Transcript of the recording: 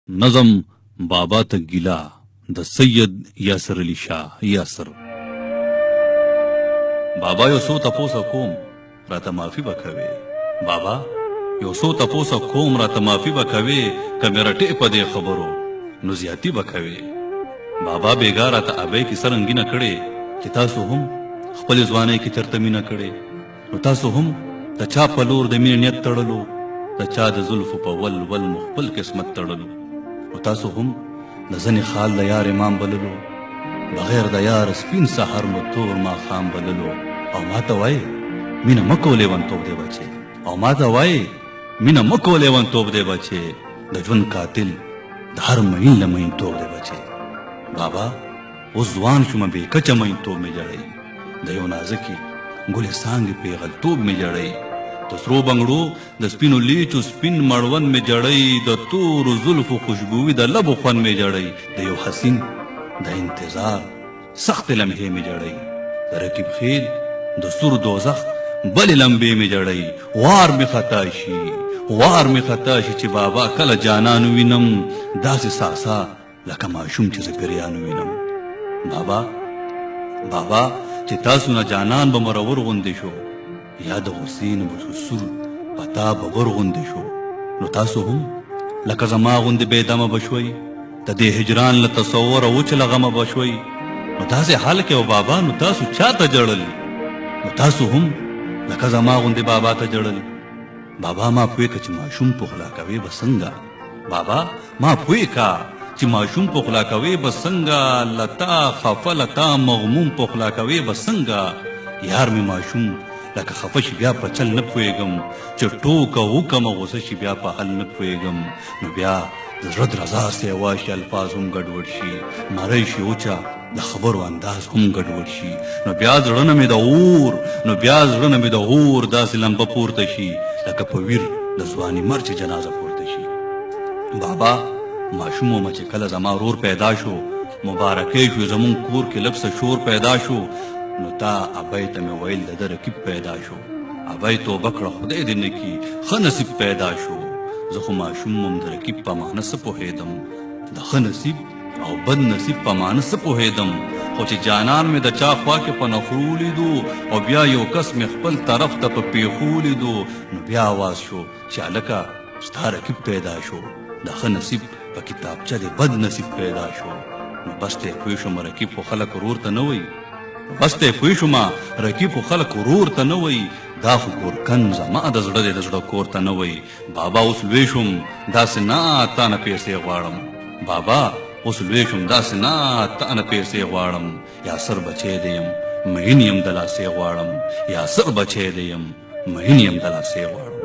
نظم بابا ته ګیلا د سید یاسر علي شاه یاسر. بابا یو څو تپوسه کوم راته معافي به کوې. بابا یو څو تپوسه کوم راته معافي به کوې. که مې رټې په دې خبرو نو زیاتي به کوې. بابا بېګا راته ابۍ کیسه رنګینه کړې چې تاسو هم خپلې ځوانۍ کې چېرته مینه کړې. نو تاسو هم د چا په لور د مینې نیت تړلو، د چا د زلفو په ول ول مو خپل قسمت تړلو. نو تاسو هم د ځنې خال د یار امام بللو، بغیر د یار سپین سحر مو تور ماښام بللو. او ما ته وایې مینه مه کوه لیونتوب دی بچې، او ما ته وایې مینه مه کوه لیونتوب دی بچې. د ژوند قاتل د هر مین له مینتوب دی بچې. بابا اوس ځوان شومه بې کچه مینتوب مې جړی، د یو نازکې ګلې څانګې پیغلتوب مې جړی. د سرو بنګړو د سپینو لیچو سپین مړوند مې جړی، د تورو زلفو خوشبوي د لبو خوند مې جړی. د یو حسین د انتظار سختې لمحې مې جړی، د رقیب خیل د سور دوزخ بلې لمبې مې جړی. وار مې خطا شي، وار مې خطا شي چې بابا کله جانان وینم، داسې ساسا لکه ماشوم چې زه پیریان وینم. بابا چې تاسو نه جانان به مرور غوندې شو، یا د حسین بسور پتا ببر غوندې شو. نو تاسو هم لکه زما غوندې بې دمه بشوئ، د دې هجران له تصوره وچ له غمه بشوئ. نو داسې حال کې و بابا نو تاسو چاته جړل؟ نو تاسو هم لکه زما غوندې بابا ته جړل. بابا ما پوهې که چې ماشوم پخلا کوې به څنګه؟ بابا ما پوهې که چې ماشوم پخلا کوې به څنګه؟ لتا خفه لتا مغموم پخلا کوې به څنګه؟ یار مې ماشوم لکه خفه شي بیا په چل نه پوهېږم، چې ټوکه وکړمه غوسه شي بیا په حل نه پوهېږم. نو بیا د زړه درزا سیوا شي، الفاظ هم ګډوډ شي، نری شي اوچا د خبرو انداز هم ګډوډ شي. نو بیا زړه نه مې د اور، نو بیا زړه نه مې د اور داسې لمبه پورته شي لکه په ویر د ځواني مرچ جنازه پورته شي. بابا ماشوم ومه چې کله زما ورور پیدا شو، مبارکۍ شو زمونږ کور کې لږ څه شور پیدا شو. نو تا ابۍ ته مې ویل د ده رقیب پیدا شو. ابۍ توبه کړه خدای دې نه کي ښه نصیب پیدا شو. زه خو ماشوم وم د رقیب په معنه څه پوهېدم، د ښه نصیب او بد نصیب په معنه څه پوهېدم. خو چې جانان مې د چا خوا کې په نخرو لیدو، او بیا یو کس مې خپل طرف ته په پیښو لیدو، نو بیا آواز شو چې هلکه ستا رقیب پیدا شو، د ښه نصیب په کتابچه د بد نصیب پیدا شو. نو بس ته یې پوه شوم رقیب خو خلک ورور ته نه وایي، بس ته یې پوه شوم رقیب خو خلک ورور ته نه وایي، دا خو ګورکن زما د زړه دی د زړه کور ته نه وایي. بابا اوس لوی شوم داسې نه تا نه پیسې غواړم. بابا اوس لوی شوم داسې نه تا نه پیسې غواړم. یاسر بچی دی یم مهین یم د لاسې غواړم، یاسر بچی دی یم مهین یم د لاسې غواړم.